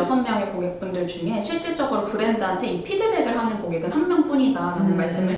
6명의 고객분들 중에 실질적으로 브랜드한테 이 피드백을 하는 고객은 1명뿐이다 라는 말씀을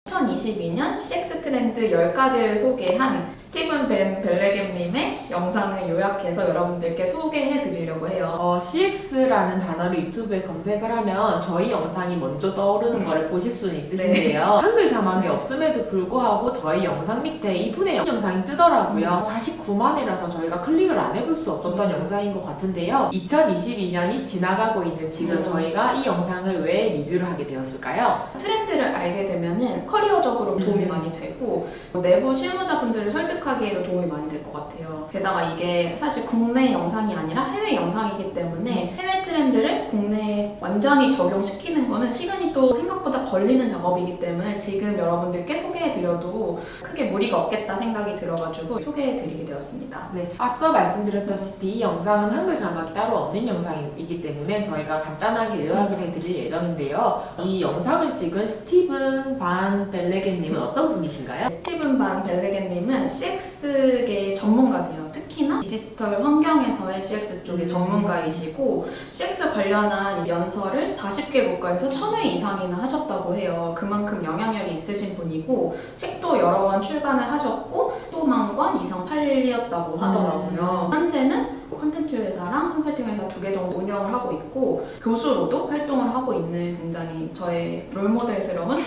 2022년 CX 트렌드 10가지를 소개한 스티븐 벤 벨레겜님의 영상을 요약해서 여러분들께 소개해 드리려고 해요. CX라는 단어를 유튜브에 검색을 하면 저희 영상이 먼저 떠오르는 걸 보실 수는 있으신데요. 한글 자막이 없음에도 불구하고 저희 영상 밑에 이분의 영상이 뜨더라고요. 49만이라서 저희가 클릭을 안 해볼 수 없었던 영상인 것 같은데요. 2022년이 지나가고 있는 지금 저희가 이 영상을 왜 리뷰를 하게 되었을까요? 트렌드를 알게 되면은 커리어적으로 도움이 많이 되고 내부 실무자분들을 설득하기에도 도움이 많이 될 것 같아요. 게다가 이게 사실 국내 영상이 아니라 해외 영상이기 때문에 해외 트렌드를 국내에 완전히 적용시키는 거는 시간이 또 생각보다 걸리는 작업이기 때문에 지금 여러분들께 소개해드려도 크게 무리가 없겠다 생각이 들어가지고 소개해드리게 되었습니다. 네, 앞서 말씀드렸다시피 이 영상은 한글 자막이 따로 없는 영상이기 때문에 저희가 간단하게 요약을 해드릴 예정인데요. 이 영상을 찍은 스티븐 반 벨레겐님은 어떤 분이신가요? 스티븐 반 벨레겐님은 CX계 전문가세요. 특히나 디지털 환경에서의 CX 쪽의 전문가이시고 CX 관련한 연설을 40개 국가에서 1000회 이상이나 하셨다고 해요. 그만큼 영향력이 있으신 분이고 책도 여러 권 출간을 하셨고 15만 권 이상 팔렸다고 하더라고요. 현재는 콘텐츠 회사랑 컨설팅 회사 2개 정도 운영을 하고 있고 교수로도 활동을 하고 있는 굉장히 저의 롤모델스러운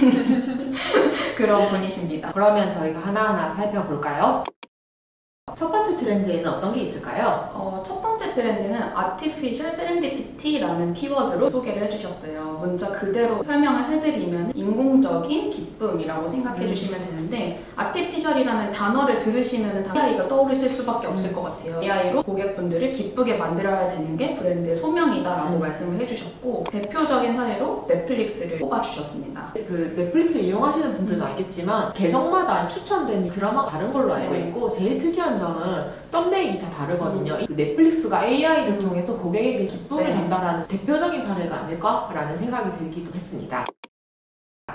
그런 분이십니다. 그러면 저희가 하나하나 살펴볼까요? 첫 번째 트렌드에는 어떤 게 있을까요? 첫 번째 트렌드는 Artificial Serendipity라는 키워드로 소개를 해주셨어요. 문자 그대로 설명을 해드리면 인공적인 기쁨이라고 생각해 주시면 되는데 Artificial이라는 단어를 들으시면 AI가 떠오르실 수밖에 없을 것 같아요. AI로 고객분들을 기쁘게 만들어야 되는 게 브랜드의 소명이다라고 말씀을 해주셨고 대표적인 사례로 넷플릭스를 꼽아주셨습니다. 그 넷플릭스 이용하시는 분들은 알겠지만 계정마다 추천된 드라마가 다른 걸로 알고 있고 제일 특이한 점은 썸네일이 다 다르거든요. 그 넷플릭스가 AI를 통해서 고객에게 기쁨을 전달하는 대표적인 사례가 아닐까라는 생각이 들기도 했습니다.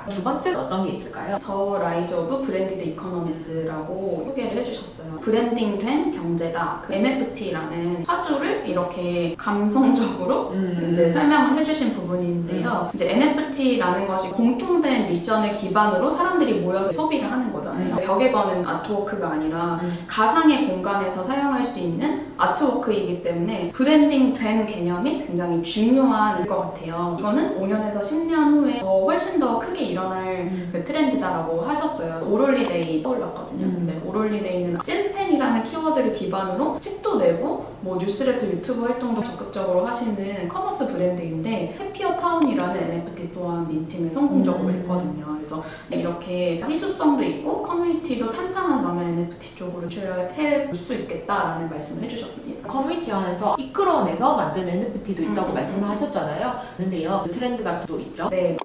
두 번째는 어떤 게 있을까요? 더 라이즈 오브 브랜디드 이코노미스라고 소개를 해주셨어요. 브랜딩된 경제다. 그 NFT라는 화두를 이렇게 감성적으로 이제 설명을 해주신 부분인데요. 이제 NFT라는 것이 공통된 미션을 기반으로 사람들이 모여서 소비를 하는 거잖아요. 벽에 거는 아트워크가 아니라 가상의 공간에서 사용할 수 있는 아트워크이기 때문에 브랜딩된 개념이 굉장히 중요한 것 같아요. 이거는 5년에서 10년 후에 훨씬 더 크게 일어날 그 트렌드다라고 하셨어요. 오롤리데이 떠올랐거든요. 네, 오롤리데이는 찐팬이라는 키워드를 기반으로 책도 내고 뭐 뉴스레터 유튜브 활동도 적극적으로 하시는 커머스 브랜드인데 해피어 타운이라는 NFT 또한 민팅을 성공적으로 했거든요. 그래서 이렇게 희소성도 있고 커뮤니티도 탄탄하다면 NFT 쪽으로 출연해 볼 수 있겠다라는 말씀을 해주셨습니다. 커뮤니티 안에서 이끌어내서 만든 NFT도 있다고 말씀을 하셨잖아요. 근데요, 트렌드가 또 있죠? 네.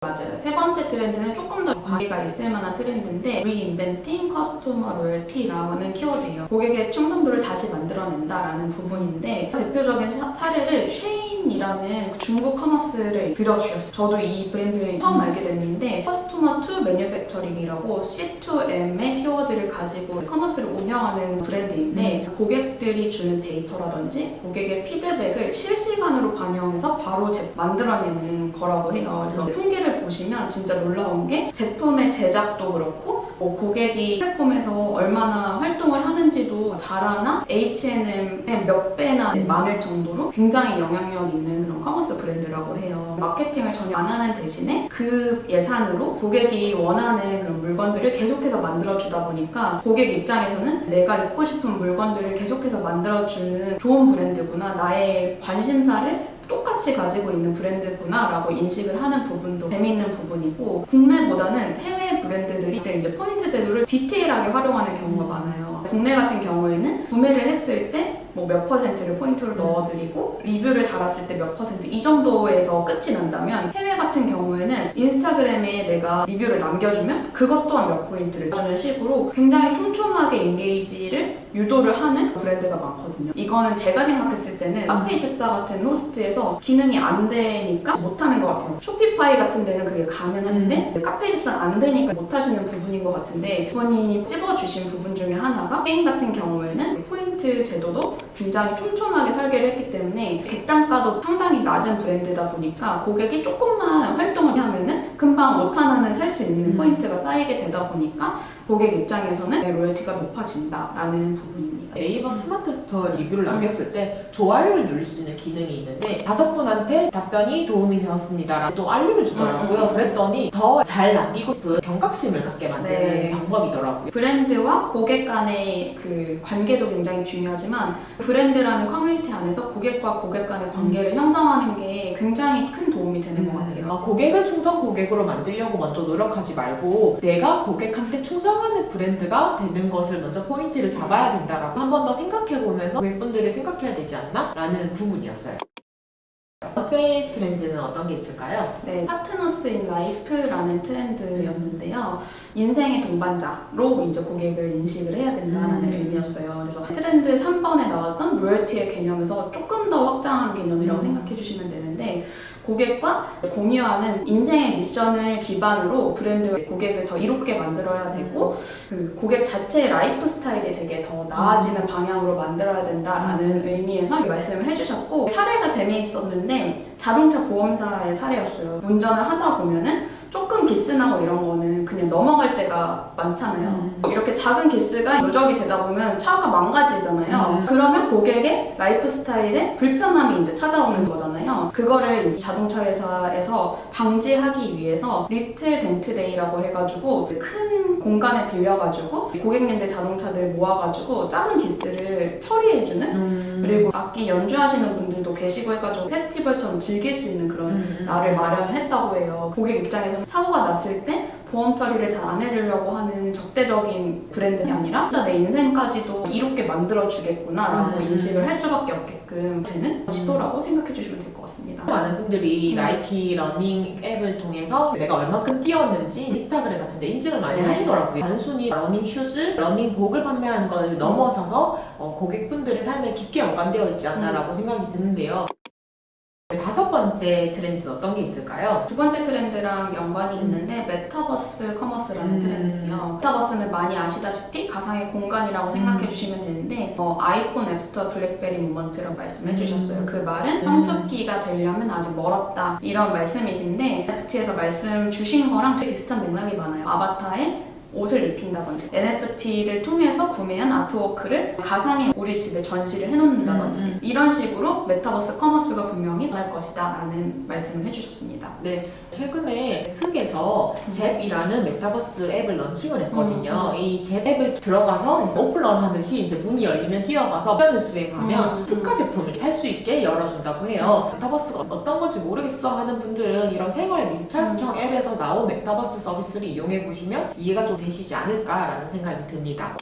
맞아요. 세 번째 트렌드는 조금 더 관계가 있을 만한 트렌드인데 Reinventing Customer Loyalty라는 키워드예요. 고객의 충성도를 다시 만들어낸다라는 부분인데 대표적인 사례를 쉐인이라는 중국 커머스를 들어주셨어요. 저도 이 브랜드를 처음 알게 됐는데 Customer to Manufacturing이라고 C2M의 키워드를 가지고 커머스를 운영하는 브랜드인데 고객들이 주는 데이터라든지 고객의 피드백을 실시간으로 반영해서 바로 만들어내는 거라고 해요. 그래서 통계를 보시면 진짜 놀라운 게 제품의 제작도 그렇고 고객이 플랫폼에서 얼마나 활동을 하는지도 자라나 H&M의 몇 배나 많을 정도로 굉장히 영향력 있는 그런 커머스 브랜드라고 해요. 마케팅을 전혀 안 하는 대신에 그 예산으로 고객이 원하는 그런 물건들을 계속해서 만들어주다 보니까 고객 입장에서는 내가 입고 싶은 물건들을 계속해서 만들어주는 좋은 브랜드구나, 나의 관심사를 똑같이 가지고 있는 브랜드구나 라고 인식을 하는 부분도 재미있는 부분이고 국내보다는 해외 브랜드들이 이제 포인트 제도를 디테일하게 활용하는 경우가 많아요. 국내 같은 경우에는 구매를 했을 때 뭐 몇 퍼센트를 포인트로 넣어드리고 리뷰를 달았을 때 몇 퍼센트 이 정도에서 끝이 난다면 해외 같은 경우에는 인스타그램에 내가 리뷰를 남겨주면 그것 또한 몇 포인트를 주는 식으로 굉장히 촘촘하게 인게이지를 유도를 하는 브랜드가 많거든요. 이거는 제가 생각했을 때는 카페24 같은 호스트에서 기능이 안 되니까 못하는 것 같아요. 쇼피파이 같은 데는 그게 가능한데 카페24는 안 되니까 못하시는 부분인 것 같은데 이분이 찝어주신 부분 중에 하나가 게임 같은 경우에는 포인트 포인트 제도도 굉장히 촘촘하게 설계를 했기 때문에 객단가도 상당히 낮은 브랜드다 보니까 고객이 조금만 활동을 하면은 금방 5탄 살 수 있는 포인트가 쌓이게 되다 보니까 고객 입장에서는 로열티가 높아진다라는 부분입니다. 네이버 스마트 스토어 리뷰를 남겼을 때 좋아요를 누릴 수 있는 기능이 있는데 5분한테 답변이 도움이 되었습니다 또 알림을 주더라고요. 그랬더니 더 잘 남기고 싶은 경각심을 갖게 만드는 네. 방법이더라고요. 브랜드와 고객 간의 그 관계도 굉장히 중요하지만 브랜드라는 커뮤니티 안에서 고객과 고객 간의 관계를 형성하는 게 굉장히 큰 도움이 되는 것 같아요. 고객을 충성 고객으로 만들려고 먼저 노력하지 말고 내가 고객한테 충성하는 브랜드가 되는 것을 먼저 포인트를 잡아야 된다라고 한 번 더 생각해보면서 고객분들이 생각해야 되지 않나? 라는 부분이었어요. 첫 번째 트렌드는 어떤 게 있을까요? 네, 파트너스 인 라이프라는 트렌드였는데요. 인생의 동반자로 이제 고객을 인식을 해야 된다라는 의미였어요. 그래서 트렌드 3번에 나왔던 로열티의 개념에서 조금 더 확장한 개념이라고 생각해 주시면 되는데 고객과 공유하는 인생의 미션을 기반으로 브랜드 고객을 더 이롭게 만들어야 되고 그 고객 자체의 라이프 스타일이 되게 더 나아지는 방향으로 만들어야 된다라는 의미에서 말씀을 해주셨고 사례가 재미있었는데 자동차 보험사의 사례였어요. 운전을 하다 보면은 조금 기스나고 이런 거는 그냥 넘어갈 때가 많잖아요. 이렇게 작은 기스가 누적이 되다 보면 차가 망가지잖아요. 그러면 고객의 라이프 스타일에 불편함이 이제 찾아오는 거잖아요. 그거를 이제 자동차 회사에서 방지하기 위해서 리틀 덴트 데이라고 해가지고 큰 공간에 빌려가지고 고객님들 자동차들 모아가지고 작은 기스를 처리해주는 그리고 악기 연주하시는 분들도 계시고 해가지고 페스티벌처럼 즐길 수 있는 그런 날을 마련을 했다고 해요. 고객 입장에서는 사고가 났을 때 보험 처리를 잘 안 해주려고 하는 적대적인 브랜드가 아니라 진짜 내 인생까지도 이롭게 만들어주겠구나 라고 인식을 할 수밖에 없게끔 되는 시도라고 생각해 주시면 될 것 같습니다. 많은 분들이 나이키 러닝 앱을 통해서 내가 얼만큼 뛰었는지 인스타그램 같은 데 인증을 많이 하시더라고요. 단순히 러닝 슈즈, 러닝 복을 판매하는 걸 넘어서서 고객분들의 삶에 깊게 연관되어 있지 않나라고 생각이 드는데요. 다섯 번째 트렌드는 어떤 게 있을까요? 두 번째 트렌드랑 연관이 있는데 메타버스 커머스라는 트렌드예요. 메타버스는 많이 아시다시피 가상의 공간이라고 생각해 주시면 되는데 아이폰 앱부터 블랙베리 모먼트라고 말씀해 주셨어요. 그 말은 성숙기가 되려면 아직 멀었다 이런 말씀이신데 NFT에서 말씀 주신 거랑 되게 비슷한 맥락이 많아요. 아바타에 옷을 입힌다든지 NFT를 통해서 구매한 아트워크를 가상의 우리 집에 전시를 해놓는다든지 이런 식으로 메타버스 커머스가 분명히 날 것이다 라는 말씀을 해주셨습니다. 네, 최근에 슥에서 잽이라는 메타버스 앱을 런칭을 했거든요. 이 잽 앱을 들어가서 이제 오픈런 하듯이 이제 문이 열리면 뛰어가서 옵션을 수행하면 특가 제품을 살 수 있게 열어준다고 해요. 메타버스가 어떤 건지 모르겠어 하는 분들은 이런 생활 밀착형 앱에서 나온 메타버스 서비스를 이용해 보시면 이해가 좀 되시지 않을까라는 생각이 듭니다.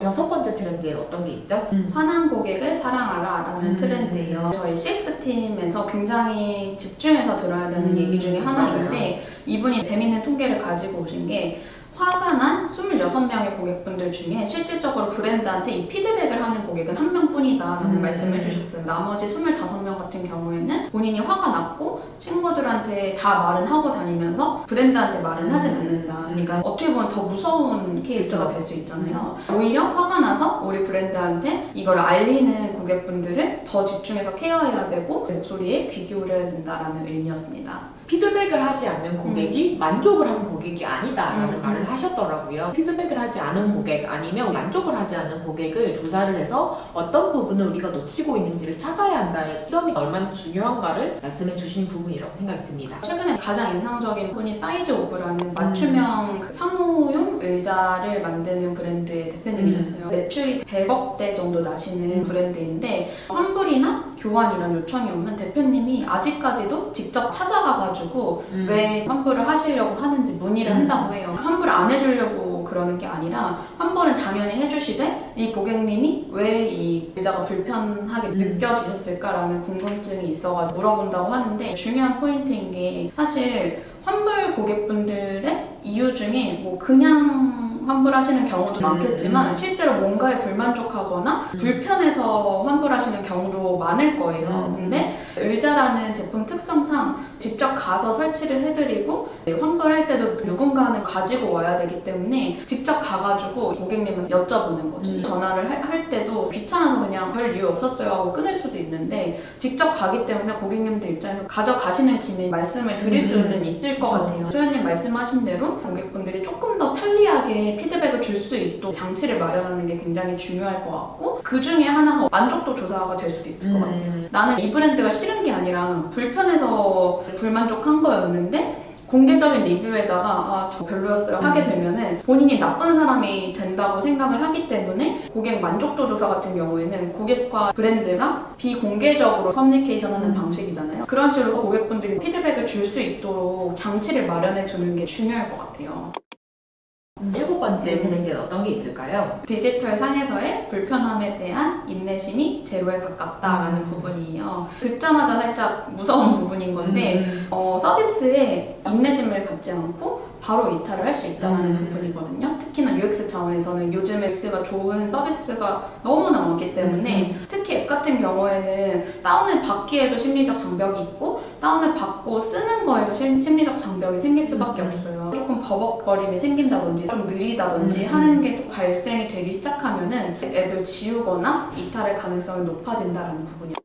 여섯 번째 트렌드에 어떤 게 있죠? 화난 고객을 사랑하라 라는 트렌드예요. 저희 CX팀에서 굉장히 집중해서 들어야 되는 얘기 중에 하나인데 맞아요. 이분이 재밌는 통계를 가지고 오신 게 화가 난 26명의 고객분들 중에 실질적으로 브랜드한테 이 피드백을 하는 고객은 한 명뿐이다 라는 말씀을 해주셨어요. 나머지 25명 같은 경우에는 본인이 화가 났고 친구들한테 다 말은 하고 다니면서 브랜드한테 말은 하진 않는다. 그러니까 어떻게 보면 더 무서운 케이스가 될 수 있잖아요. 오히려 화가 나서 우리 브랜드한테 이걸 알리는 고객분들을 더 집중해서 케어해야 되고 목소리에 귀 기울여야 된다라는 의미였습니다. 피드백을 하지 않는 고객이 만족을 하는 고객이 아니다라는 말을 하셨더라고요. 피드백을 하지 않은 고객 아니면 만족을 하지 않는 고객을 조사를 해서 어떤 부분을 우리가 놓치고 있는지를 찾아야 한다의 점이 얼마나 중요한가를 말씀해 주신 부분이라고 생각이 듭니다. 최근에 가장 인상적인 분이 사이즈 오브라는 맞춤형 그 사무용 의자를 만드는 브랜드의 대표님이셨어요. 매출이 100억대 정도 나시는 브랜드인데 환불이나 교환 이런 요청이 오면 대표님이 아직까지도 직접 찾아가가지고 왜 환불을 하시려고 하는지 문의를 한다고 해요. 환불을 안 해주려고 그러는 게 아니라 환불은 당연히 해주시되 이 고객님이 왜 이 의자가 불편하게 느껴지셨을까라는 궁금증이 있어가지고 물어본다고 하는데 중요한 포인트인 게 사실 환불 고객분들의 이유 중에 뭐 그냥 환불하시는 경우도 많겠지만 실제로 뭔가에 불만족하거나 불편해서 환불하시는 경우도 많을 거예요. 근데 의자라는 제품 특성상 직접 가서 설치를 해드리고 환불할 때도 누군가는 가지고 와야 되기 때문에 직접 가가지고 고객님한테 여쭤보는 거죠. 전화를 할 때도 귀찮아서 그냥 별 이유 없었어요 하고 끊을 수도 있는데 직접 가기 때문에 고객님들 입장에서 가져가시는 김에 말씀을 드릴 수는 있을 것 같아요. 소연님 말씀하신 대로 고객분들이 조금 더 편리하게 피드백을 줄 수 있도록 장치를 마련하는 게 굉장히 중요할 것 같고 그 중에 하나가 만족도 조사가 될 수도 있을 것 같아요. 나는 이 브랜드가 싫은 게 아니라 불편해서 불만족한 거였는데 공개적인 리뷰에다가 저 별로였어요 하게 되면은 본인이 나쁜 사람이 된다고 생각을 하기 때문에 고객 만족도 조사 같은 경우에는 고객과 브랜드가 비공개적으로 커뮤니케이션하는 방식이잖아요. 그런 식으로 고객분들이 피드백을 줄 수 있도록 장치를 마련해 두는 게 중요할 것 같아요. 7번째 트렌드는 어떤 게 있을까요? 디지털 상에서의 불편함에 대한 인내심이 제로에 가깝다라는 부분이에요. 듣자마자 살짝 무서운 부분인 건데 서비스에 인내심을 갖지 않고 바로 이탈을 할 수 있다는 부분이거든요. 특히나 UX 차원에서는 요즘 UX가 좋은 서비스가 너무나 많기 때문에 특히 앱 같은 경우에는 다운을 받기에도 심리적 장벽이 있고 다운을 받고 쓰는 거에도 심리적 장벽이 생길 수밖에 없어요. 조금 버벅거림이 생긴다든지 좀 느리다든지 하는 게 좀 발생이 되기 시작하면은 앱을 지우거나 이탈할 가능성이 높아진다는 부분이었습니다.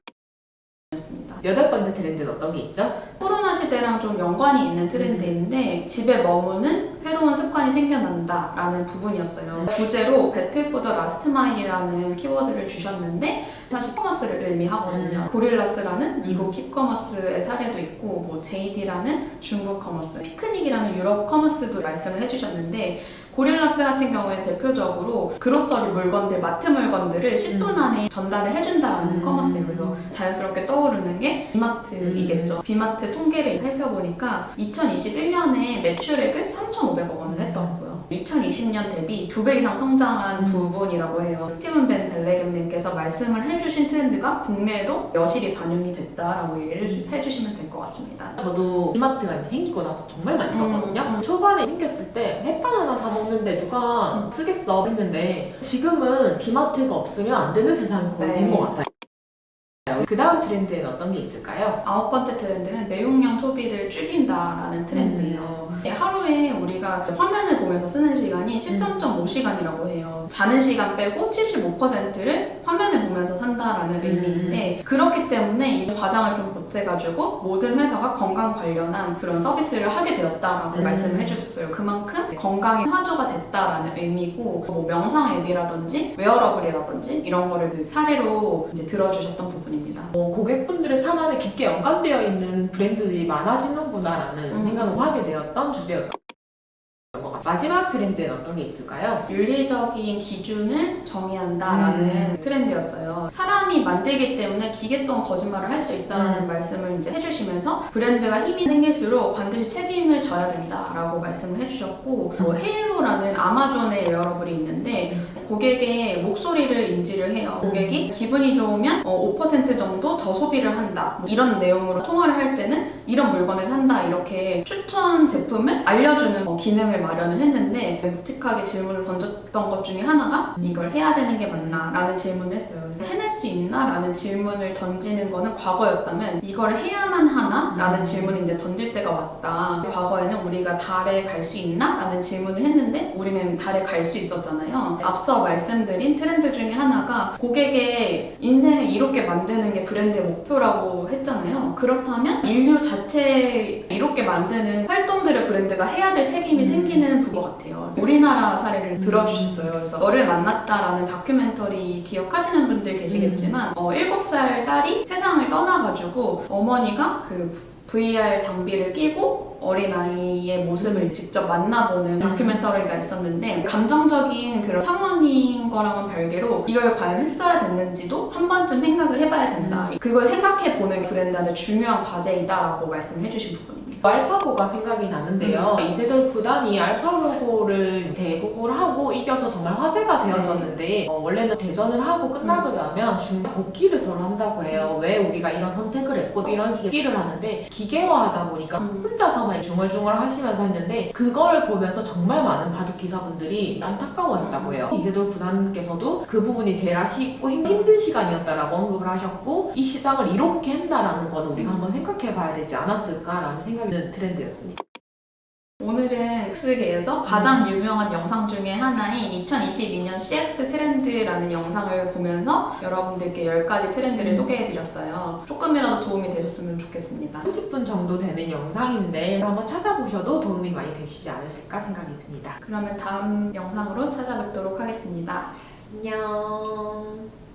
8번째 트렌드는 어떤 게 있죠? 코로나 시대랑 좀 연관이 있는 트렌드인데 집에 머무는 새로운 습관이 생겨난다라는 부분이었어요. 부제로 배틀 포 더 라스트 마일이라는 키워드를 주셨는데 사실 커머스를 의미하거든요. 고릴라스라는 미국 킥커머스의 사례도 있고 뭐 JD라는 중국 커머스, 피크닉이라는 유럽 커머스도 말씀을 해주셨는데 고릴라스 같은 경우에는 대표적으로 그로서리 물건들, 마트 물건들을 10분 안에 전달을 해준다는 커머스예요. 그래서 자연스럽게 떠오르는 게 비마트이겠죠. 비마트 통계를 살펴보니까 2021년에 매출액을 3,500억 원을 했더라고요. 2020년 대비 2배 이상 성장한 부분이라고 해요. 스티븐 벤 벨레겜님께서 말씀을 해주신 트렌드가 국내에도 여실히 반영이 됐다라고 얘기를 해주시면 될 것 같습니다. 저도 비마트가 이제 생기고 나서 정말 많이 썼거든요. 초반에 생겼을 때 햇반 하나 사 먹는데 누가 쓰겠어 했는데 지금은 비마트가 없으면 안 되는 세상이 거의 된 것 같아요. 그 다음 트렌드에는 어떤 게 있을까요? 9번째 트렌드는 내용량 소비를 줄인다라는 트렌드예요. 하루에 우리가 화면을 보면서 쓰는 시간이 13.5시간이라고 해요. 자는 시간 빼고 75%를 화면을 보면서 산다라는 의미인데 그렇기 때문에 이 과장을 좀 보태가지고 모든 회사가 건강 관련한 그런 서비스를 하게 되었다라고 말씀을 해주셨어요. 그만큼 건강이 화두가 됐다라는 의미고 뭐 명상 앱이라든지 웨어러블이라든지 이런 거를 그 사례로 이제 들어주셨던 부분입니다. 고객분들의 삶 안에 깊게 연관되어 있는 브랜드들이 많아지는구나라는 생각을 하게 되었던 주제였던 것 같아요. 마지막 트렌드는 어떤 게 있을까요? 윤리적인 기준을 정의한다라는 트렌드였어요. 사람이 만들기 때문에 기계 또한 거짓말을 할 수 있다는 말씀을 이제 해주시면서 브랜드가 힘이 생길수록 반드시 책임을 져야 된다라고 말씀을 해주셨고 뭐 헤일로라는 아마존의 웨어러블이 있는데 고객의 목소리를 인지를 해요. 고객이 기분이 좋으면 5% 정도 더 소비를 한다. 뭐 이런 내용으로 통화를 할 때는 이런 물건을 산다. 이렇게 추천 제품을 알려주는 기능을 마련을 했는데 묵직하게 질문을 던졌던 것 중에 하나가 이걸 해야 되는 게 맞나? 라는 질문을 했어요. 그래서 해낼 수 있나? 라는 질문을 던지는 거는 과거였다면 이걸 해야만 하나? 라는 질문을 이제 던질 때가 왔다. 과거에는 우리가 달에 갈 수 있나? 라는 질문을 했는데 우리는 달에 갈 수 있었잖아요. 앞서 말씀드린 트렌드 중에 하나가 고객의 인생을 이롭게 만드는 게 브랜드의 목표라고 했잖아요. 그렇다면 인류 자체 이롭게 만드는 활동들을 브랜드가 해야 될 책임이 생기는 부분 같아요. 우리나라 사례를 들어주셨어요. 그래서 너를 만났다라는 다큐멘터리 기억하시는 분들 계시겠지만 7살 딸이 세상을 떠나가지고 어머니가 그 VR 장비를 끼고 어린아이의 모습을 직접 만나보는 다큐멘터리가 있었는데 감정적인 그런 상황인 거랑은 별개로 이걸 과연 했어야 됐는지도 한 번쯤 생각을 해봐야 된다. 그걸 생각해보는 브랜드한테 중요한 과제이다라고 말씀해 주신 부분입니다. 알파고가 생각이 나는데요. 이세돌 구단이 알파고를 대국을 하고 이겨서 정말 화제가 되었었는데 원래는 대전을 하고 끝나고 나면 중간 복귀를 서로 한다고 해요. 왜 우리가 이런 선택을 했고 이런 식의 복귀를 하는데 기계화하다 보니까 혼자서만 중얼중얼 하시면서 했는데 그걸 보면서 정말 많은 바둑 기사분들이 안타까워했다고 해요. 이세돌 구단께서도 그 부분이 제일 아쉽고 힘든 시간이었다라고 언급을 하셨고 이 시장을 이렇게 한다라는 건 우리가 한번 생각해 봐야 되지 않았을까라는 생각이 드는 트렌드였습니다. 오늘은 CX계에서 가장 유명한 영상 중에 하나인 2022년 CX 트렌드라는 영상을 보면서 여러분들께 10가지 트렌드를 소개해드렸어요. 조금이라도 도움이 되셨으면 좋겠습니다. 30분 정도 되는 영상인데 한번 찾아보셔도 도움이 많이 되시지 않으실까 생각이 듭니다. 그러면 다음 영상으로 찾아뵙도록 하겠습니다. 안녕.